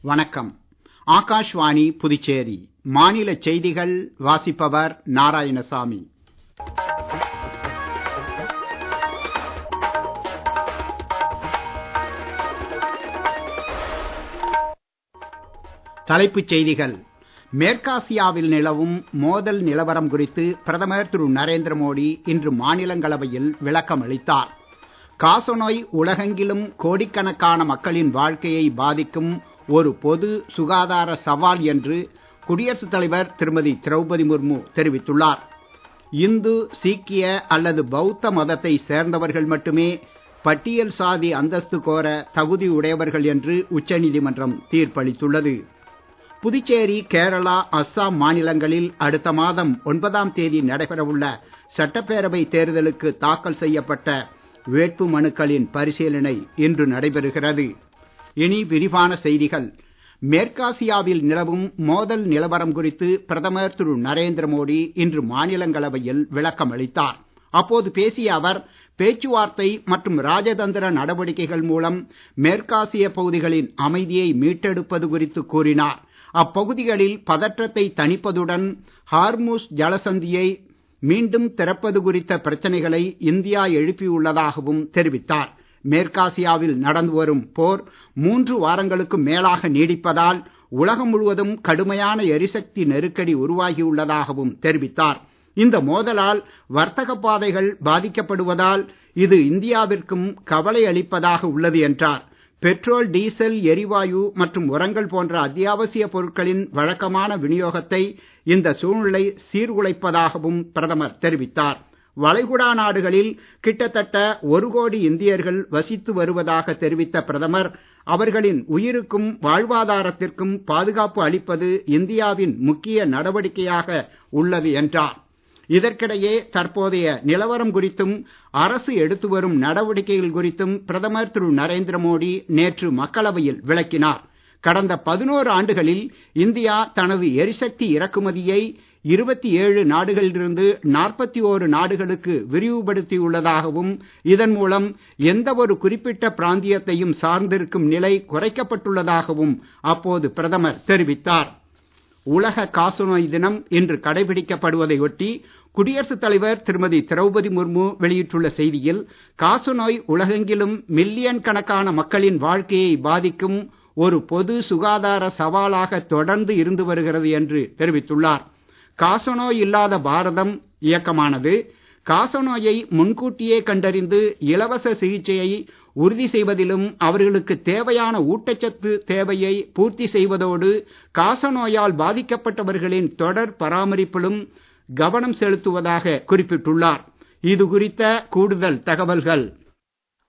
வணக்கம். ஆகாஷ்வாணி புதுச்சேரி மாநில செய்திகள் வாசிப்பவர் நாராயணசாமி. தலைப்புச் செய்திகள். மேற்காசியாவில் நிலவும் மோதல் நிலவரம் குறித்து பிரதமர் திரு நரேந்திர மோடி இன்று மாநிலங்களவையில் விளக்கம் அளித்தார். காசநோய் உலகெங்கிலும் கோடிக்கணக்கான மக்களின் வாழ்க்கையை பாதிக்கும் ஒரு பொது சுகாதார சவால் என்று குடியரசுத் தலைவர் திருமதி திரௌபதி முர்மு தெரிவித்துள்ளார். இந்து, சீக்கிய அல்லது பௌத்த மதத்தை சேர்ந்தவர்கள் மட்டுமே பட்டியல் சாதி அந்தஸ்து கோர தகுதி உடையவர்கள் என்று உச்சநீதிமன்றம் தீர்ப்பளித்துள்ளது. புதுச்சேரி, கேரளா, அஸ்ஸாம் மாநிலங்களில் அடுத்த மாதம் 9ஆம் தேதி நடைபெறவுள்ள சட்டப்பேரவை தேர்தலுக்கு தாக்கல் செய்யப்பட்ட வேட்பு மனுக்களின் பரிசீலனை இன்று நடைபெறுகிறது. இனி விரிவான செய்திகள். மேற்காசியாவில் நிலவும் மோதல் நிலவரம் குறித்து பிரதமர் திரு நரேந்திர மோடி இன்று மாநிலங்களவையில் விளக்கம் அளித்தார். அப்போது பேசிய அவர், பேச்சுவார்த்தை மற்றும் ராஜதந்திர நடவடிக்கைகள் மூலம் மேற்காசிய பகுதிகளின் அமைதியை மீட்டெடுப்பது குறித்து கூறினார். அப்பகுதிகளில் பதற்றத்தை தணிப்பதுடன் ஹார்முஸ் ஜலசந்தியை மீண்டும் திறப்பது குறித்த பிரச்சனைகளை இந்தியா எழுப்பியுள்ளதாகவும் தெரிவித்தார். மேற்காசியாவில் நடந்து வரும் போர் 3 வாரங்களுக்கு மேலாக நீடிப்பதால் உலகம் முழுவதும் கடுமையான எரிசக்தி நெருக்கடி உருவாகியுள்ளதாகவும் தெரிவித்தார். இந்த மோதலால் வர்த்தக பாதைகள் பாதிக்கப்படுவதால் இது இந்தியாவிற்கும் கவலை அளிப்பதாக உள்ளது என்றார். பெட்ரோல், டீசல், எரிவாயு மற்றும் உரங்கள் போன்ற அத்தியாவசிய பொருட்களின் வழக்கமான விநியோகத்தை இந்த சூழ்நிலை சீர்குலைப்பதாகவும் பிரதமர் தெரிவித்தார். வளைகுடா நாடுகளில் கிட்டத்தட்ட 1 கோடி இந்தியர்கள் வசித்து வருவதாக தெரிவித்த பிரதமர், அவர்களின் உயிருக்கும் வாழ்வாதாரத்திற்கும் பாதுகாப்பு அளிப்பது இந்தியாவின் முக்கிய நடவடிக்கையாக உள்ளது என்றார். இதற்கிடையே தற்போதைய நிலவரம் குறித்தும் அரசு எடுத்து வரும் நடவடிக்கைகள் குறித்தும் பிரதமர் திரு நரேந்திர மோடி நேற்று மக்களவையில் விளக்கினார். கடந்த 11 ஆண்டுகளில் இந்தியா தனது எரிசக்தி இறக்குமதியை 27 நாடுகளிலிருந்து 41 நாடுகளுக்கு விரிவுபடுத்தியுள்ளதாகவும், இதன் மூலம் எந்த ஒரு குறிப்பிட்ட பிராந்தியத்தையும் சார்ந்திருக்கும் நிலை குறைக்கப்பட்டுள்ளதாகவும் அப்போது பிரதமர் தெரிவித்தார். உலக காசநோய் தினம் இன்று கடைபிடிக்கப்படுவதை ஒட்டி குடியரசுத் தலைவர் திருமதி திரௌபதி முர்மு வெளியிட்டுள்ள செய்தியில், காசநோய் உலகெங்கிலும் மில்லியன் கணக்கான மக்களின் வாழ்க்கையை பாதிக்கும் ஒரு பொது சுகாதார சவாலாக தொடர்ந்து இருந்து வருகிறது என்று தெரிவித்துள்ளார். காசநோய் இல்லாத பாரதம் இயக்கமானது காசநோயை முன்கூட்டியே கண்டறிந்து இலவச சிகிச்சையை உறுதி செய்வதிலும், அவர்களுக்கு தேவையான ஊட்டச்சத்து தேவையை பூர்த்தி செய்வதோடு காசநோயால் பாதிக்கப்பட்டவர்களின் தொடர் பராமரிப்பிலும் கவனம் செலுத்துவதாக குறிப்பிட்டுள்ளார். இது குறித்த கூடுதல் தகவல்கள்.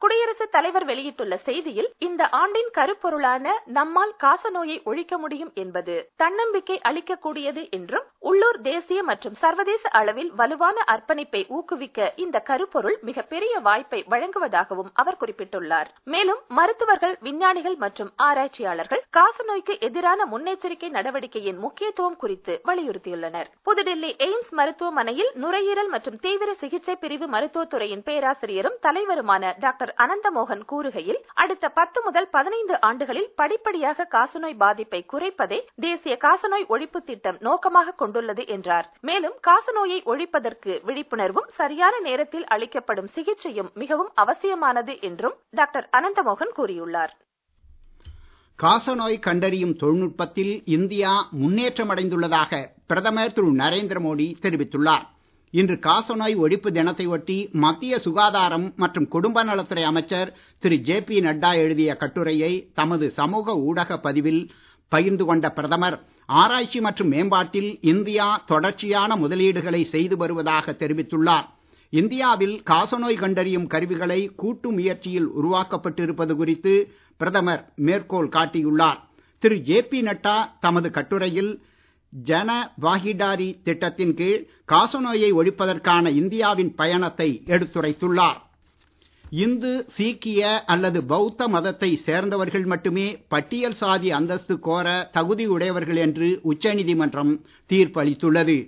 குடியரசுத் தலைவர் வெளியிட்டுள்ள செய்தியில், இந்த ஆண்டின் கருப்பொருளான நம்மால் காசநோயை ஒழிக்க முடியும் என்பது தன்னம்பிக்கை அளிக்கக்கூடியது என்றும், உள்ளூர், தேசிய மற்றும் சர்வதேச அளவில் வலுவான அர்ப்பணிப்பை ஊக்குவிக்க இந்த கருப்பொருள் மிகப்பெரிய வாய்ப்பை வழங்குவதாகவும் அவர் குறிப்பிட்டுள்ளார். மேலும் மருத்துவர்கள், விஞ்ஞானிகள் மற்றும் ஆராய்ச்சியாளர்கள் காசநோய்க்கு எதிரான முன்னெச்சரிக்கை நடவடிக்கையின் முக்கியத்துவம் குறித்து வலியுறுத்தியுள்ளனர். புதுடில்லி எய்ம்ஸ் மருத்துவமனையில் நுரையீரல் மற்றும் தீவிர சிகிச்சை பிரிவு மருத்துவத்துறையின் பேராசிரியரும் தலைவருமான டாக்டர் அனந்தமோகன் கூறுகையில், அடுத்த 10 முதல் 15 ஆண்டுகளில் படிப்படியாக காசநோய் பாதிப்பை குறைப்பதே தேசிய காசநோய் ஒழிப்பு திட்டம் நோக்கமாக கொண்டுள்ளது என்றார். மேலும் காசநோயை ஒழிப்பதற்கு விழிப்புணர்வும் சரியான நேரத்தில் அளிக்கப்படும் சிகிச்சையும் மிகவும் அவசியமானது என்றும் டாக்டர் அனந்தமோகன் கூறியுள்ளார். காசநோய் கண்டறியும் தொழில்நுட்பத்தில் இந்தியா முன்னேற்றம் அடைந்துள்ளதாக பிரதமர் திரு நரேந்திர மோடி தெரிவித்துள்ளார். இன்று காசநோய் ஒழிப்பு தினத்தை ஒட்டி மத்திய சுகாதாரம் மற்றும் குடும்ப நலத்துறை அமைச்சர் திரு ஜே.பி. நட்டா எழுதிய கட்டுரையை தமது சமூக ஊடக பதிவில் பகிர்ந்து கொண்ட பிரதமர், ஆராய்ச்சி மற்றும் மேம்பாட்டில் இந்தியா தொடர்ச்சியான முதலீடுகளை செய்து வருவதாக தெரிவித்துள்ளார். இந்தியாவில் காசநோய் கண்டறியும் கருவிகளை கூட்டு முயற்சியில் உருவாக்கப்பட்டிருப்பது குறித்து பிரதமர் மேற்கோள் காட்டியுள்ளார். திரு ஜே.பி. நட்டா தமது கட்டுரையில் ஜன பாகிடாரி திட்டத்தின் கீழ் காசநோயை ஒழிப்பதற்கான இந்தியாவின் பயணத்தை எடுத்துரைத்துள்ளார். இந்து, சீக்கிய அல்லது பௌத்த மதத்தை சேர்ந்தவர்கள் மட்டுமே பட்டியல் சாதி அந்தஸ்து கோர தகுதியுடையவர்கள் என்று உச்சநீதிமன்றம் தீர்ப்பளித்துள்ளது.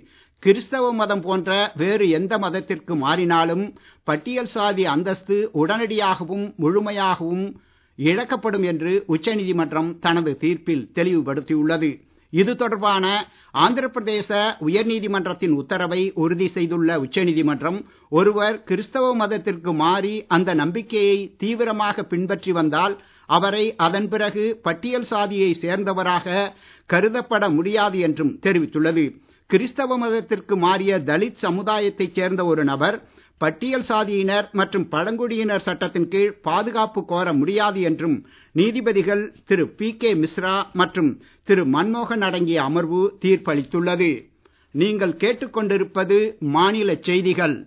கிறிஸ்தவ மதம் போன்ற வேறு எந்த மதத்திற்கு மாறினாலும் பட்டியல் சாதி அந்தஸ்து உடனடியாகவும் முழுமையாகவும் இழக்கப்படும் என்று உச்சநீதிமன்றம் தனது தீர்ப்பில் தெளிவுபடுத்தியுள்ளது. இது தொடர்பான ஆந்திர பிரதேச உயர்நீதிமன்றத்தின் உத்தரவை உறுதி செய்துள்ள உச்சநீதிமன்றம், ஒருவர் கிறிஸ்தவ மதத்திற்கு மாறி அந்த நம்பிக்கையை தீவிரமாக பின்பற்றி வந்தால் அவரை அதன் பிறகு பட்டியல் சாதியை சேர்ந்தவராக கருதப்பட முடியாது என்றும் தெரிவித்துள்ளது. கிறிஸ்தவ மதத்திற்கு மாறிய தலித் சமுதாயத்தைச் சேர்ந்த ஒரு நபர் பட்டியல் சாதியினர் மற்றும் பழங்குடியினர் சட்டத்தின் கீழ் பாதுகாப்பு கோர முடியாது என்றும் நீதிபதிகள் திரு P.K. மிஸ்ரா மற்றும் திரு மன்மோகன் அடங்கிய அமர்வு தீர்ப்பளித்துள்ளது. நீங்கள் கேட்டுக்கொண்டிருப்பது மாநில செய்திகள்.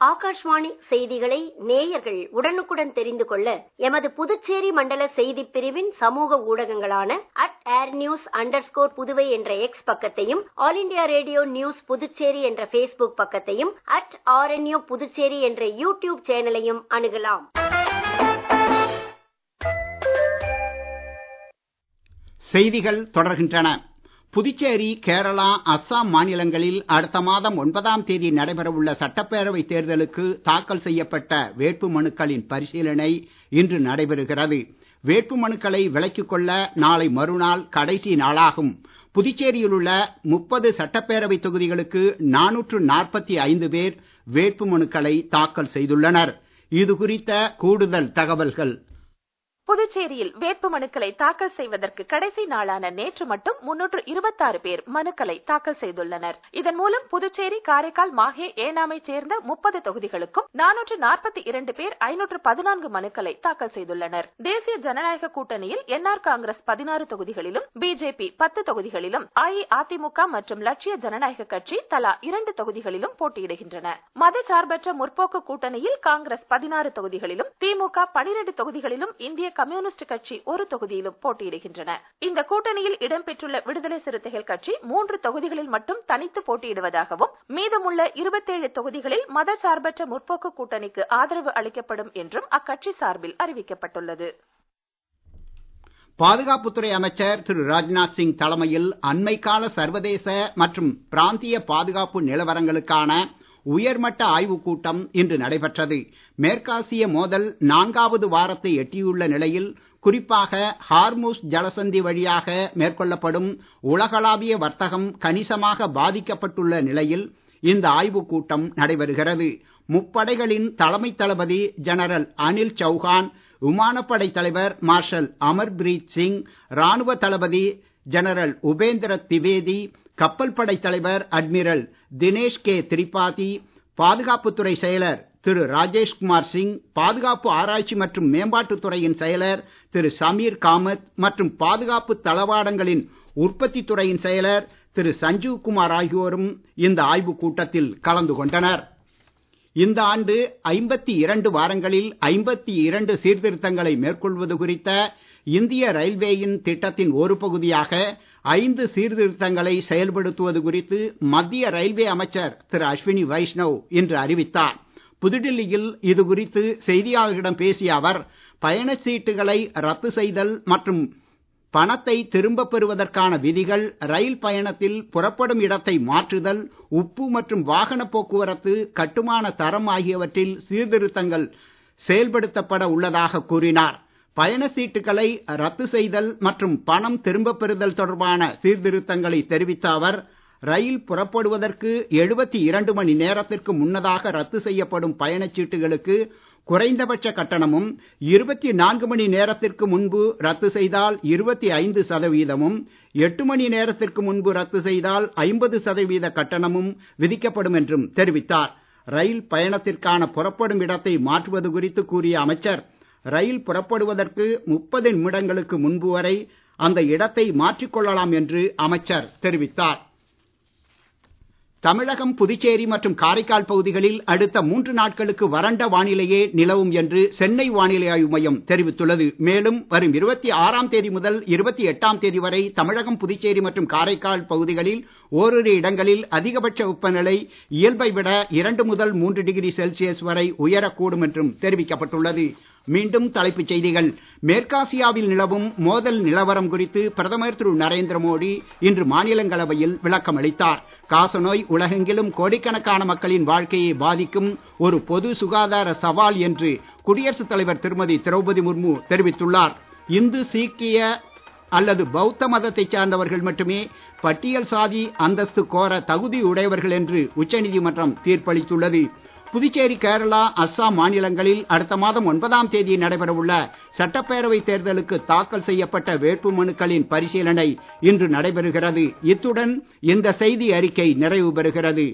ஆகாஷ்வாணி செய்திகளை நேயர்கள் உடனுக்குடன் தெரிந்து கொள்ள எமது புதுச்சேரி மண்டல செய்திப் பிரிவின் சமூக ஊடகங்களான @airnews_புதுவை என்ற எக்ஸ் பக்கத்தையும், all India radio news Puducherry என்ற Facebook பக்கத்தையும், @RNU புதுச்சேரி என்ற யூடியூப் சேனலையும் அணுகலாம். செய்திகள் தொடர்கின்றன. புதுச்சேரி, கேரளா, அஸ்ஸாம் மாநிலங்களில் அடுத்த மாதம் 9ஆம் தேதி நடைபெறவுள்ள சட்டப்பேரவை தேர்தலுக்கு தாக்கல் செய்யப்பட்ட வேட்புமனுக்களின் பரிசீலனை இன்று நடைபெறுகிறது. வேட்புமனுக்களை விலக்கிக் கொள்ள நாளை மறுநாள் கடைசி நாளாகும். புதுச்சேரியில் உள்ள 30 சட்டப்பேரவை தொகுதிகளுக்கு 445 பேர் வேட்புமனுக்களை தாக்கல் செய்துள்ளனர். இது குறித்த கூடுதல் தகவல்கள். புதுச்சேரியில் வேட்புமனுக்களை தாக்கல் செய்வதற்கு கடைசி நாளான நேற்று மட்டும் 326 பேர் மனுக்களை தாக்கல் செய்துள்ளனர். இதன் மூலம் புதுச்சேரி, காரைக்கால், மாஹே, ஏனாமை சேர்ந்த 30 தொகுதிகளுக்கும் 442 பேர் 514 மனுக்களை தாக்கல் செய்துள்ளனர். தேசிய ஜனநாயக கூட்டணியில் என்ஆர் காங்கிரஸ் 16 தொகுதிகளிலும், பிஜேபி 10 தொகுதிகளிலும், அஇஅதிமுக மற்றும் லட்சிய ஜனநாயக கட்சி தலா 2 தொகுதிகளிலும் போட்டியிடுகின்றன. மதசார்பற்ற முற்போக்கு கூட்டணியில் காங்கிரஸ் 16 தொகுதிகளிலும், திமுக 12 தொகுதிகளிலும், இந்திய கம்யூனிஸ்ட் கட்சி 1 தொகுதியிலும் போட்டியிடுகின்றன. இந்த கூட்டணியில் இடம்பெற்றுள்ள விடுதலை சிறுத்தைகள் கட்சி 3 தொகுதிகளில் மட்டும் தனித்து போட்டியிடுவதாகவும், மீதமுள்ள 27 தொகுதிகளில் மதசார்பற்ற முற்போக்கு கூட்டணிக்கு ஆதரவு அளிக்கப்படும் என்றும் அக்கட்சி சார்பில் அறிவிக்கப்பட்டுள்ளது. பாதுகாப்புத்துறை அமைச்சர் திரு ராஜ்நாத் சிங் தலைமையில் அண்மைக்கால சர்வதேச மற்றும் பிராந்திய பாதுகாப்பு நிலவரங்களுக்கான உயர்மட்ட ஆய்வுக் கூட்டம் இன்று நடைபெற்றது. மேற்காசிய மோதல் 4வது வாரத்தை எட்டியுள்ள நிலையில், குறிப்பாக ஹார்முஸ் ஜலசந்தி வழியாக மேற்கொள்ளப்படும் உலகளாவிய வர்த்தகம் கணிசமாக பாதிக்கப்பட்டுள்ள நிலையில் இந்த ஆய்வுக் கூட்டம் நடைபெறுகிறது. முப்படைகளின் தலைமை தளபதி ஜெனரல் அனில் சௌஹான், விமானப்படை தலைவர் மார்ஷல் அமர்பிரீத் சிங், ராணுவ தளபதி ஜெனரல் உபேந்திர திவேதி, கப்பல் படை தலைவர் அட்மிரல் தினேஷ் கே திரிபாதி, பாதுகாப்புத்துறை செயலர் திரு ராஜேஷ்குமார் சிங், பாதுகாப்பு ஆராய்ச்சி மற்றும் மேம்பாட்டுத் துறையின் செயலர் திரு சமீர் காமத் மற்றும் பாதுகாப்பு தளவாடங்களின் உற்பத்தி துறையின் செயலர் திரு சஞ்சீவ் குமார் ஆகியோரும் இந்த ஆய்வுக் கூட்டத்தில் கலந்து கொண்டனர். இந்த ஆண்டு 52 வாரங்களில் 52 சீர்திருத்தங்களை மேற்கொள்வது குறித்த இந்திய ரயில்வேயின் திட்டத்தின் ஒரு பகுதியாக 5 சீர்திருத்தங்களை செயல்படுத்துவது குறித்து மத்திய ரயில்வே அமைச்சர் திரு அஸ்வினி வைஷ்ணவ் இன்று அறிவித்தார். புதுடில்லியில் இது குறித்து செய்தியாளர்களிடம் பேசிய அவர், பயணச்சீட்டுகளை ரத்து செய்தல் மற்றும் பணத்தை திரும்பப் பெறுவதற்கான விதிகள், ரயில் பயணத்தில் புறப்படும் இடத்தை மாற்றுதல், உப்பு மற்றும் வாகன போக்குவரத்து, கட்டுமான தரம் ஆகியவற்றில் சீர்திருத்தங்கள் செயல்படுத்தப்பட உள்ளதாக கூறினார். பயணச்சீட்டுகளை ரத்து செய்தல் மற்றும் பணம் திரும்பப் பெறுதல் தொடர்பான சீர்திருத்தங்களை தெரிவித்த அவர், ரயில் புறப்படுவதற்கு 72 மணி நேரத்திற்கு முன்னதாக ரத்து செய்யப்படும் பயணச்சீட்டுகளுக்கு குறைந்தபட்ச கட்டணமும், 24 மணி நேரத்திற்கு முன்பு ரத்து செய்தால் 25%, 8 மணி நேரத்திற்கு முன்பு ரத்து செய்தால் 50% கட்டணமும் விதிக்கப்படும் என்றும் தெரிவித்தார். ரயில் பயணத்திற்கான புறப்படும் இடத்தை மாற்றுவது குறித்து கூறிய அமைச்சர், ரயில் புறப்படுவதற்கு 30 நிமிடங்களுக்கு முன்பு வரை அந்த இடத்தை மாற்றிக்கொள்ளலாம் என்று அமைச்சர் தெரிவித்தார். தமிழகம், புதுச்சேரி மற்றும் காரைக்கால் பகுதிகளில் அடுத்த 3 நாட்களுக்கு வறண்ட வானிலையே நிலவும் என்று சென்னை வானிலை ஆய்வு மையம் தெரிவித்துள்ளது. மேலும் வரும் 26ஆம் தேதி முதல் 28ஆம் தேதி வரை தமிழகம், புதுச்சேரி மற்றும் காரைக்கால் பகுதிகளில் ஓரிரு இடங்களில் அதிகபட்ச வெப்பநிலை இயல்பை விட 2 முதல் 3 டிகிரி செல்சியஸ் வரை உயரக்கூடும் என்றும் தெரிவிக்கப்பட்டுள்ளது. மீண்டும் தலைப்புச் செய்திகள். மேற்காசியாவில் நிலவும் மோதல் நிலவரம் குறித்து பிரதமர் திரு நரேந்திர மோடி இன்று மாநிலங்களவையில் விளக்கம் அளித்தார். காசநோய் உலகெங்கிலும் கோடிக்கணக்கான மக்களின் வாழ்க்கையை பாதிக்கும் ஒரு பொது சுகாதார சவால் என்று குடியரசுத் தலைவர் திருமதி திரௌபதி முர்மு தெரிவித்துள்ளார். இந்து, சீக்கிய அல்லது பௌத்த மதத்தைச் சார்ந்தவர்கள் மட்டுமே பட்டியல் சாதி அந்தஸ்து கோர தகுதியுடையவர்கள் என்று உச்சநீதிமன்றம் தீர்ப்பளித்துள்ளது. புதுச்சேரி, கேரளா, அஸ்ஸாம் மாநிலங்களில் அடுத்த மாதம் 9ஆம் தேதி நடைபெறவுள்ள சட்டப்பேரவை தேர்தலுக்கு தாக்கல் செய்யப்பட்ட வேட்புமனுக்களின் பரிசீலனை இன்று நடைபெறுகிறது. இத்துடன் இந்த செய்தி அறிக்கை நிறைவு பெறுகிறது.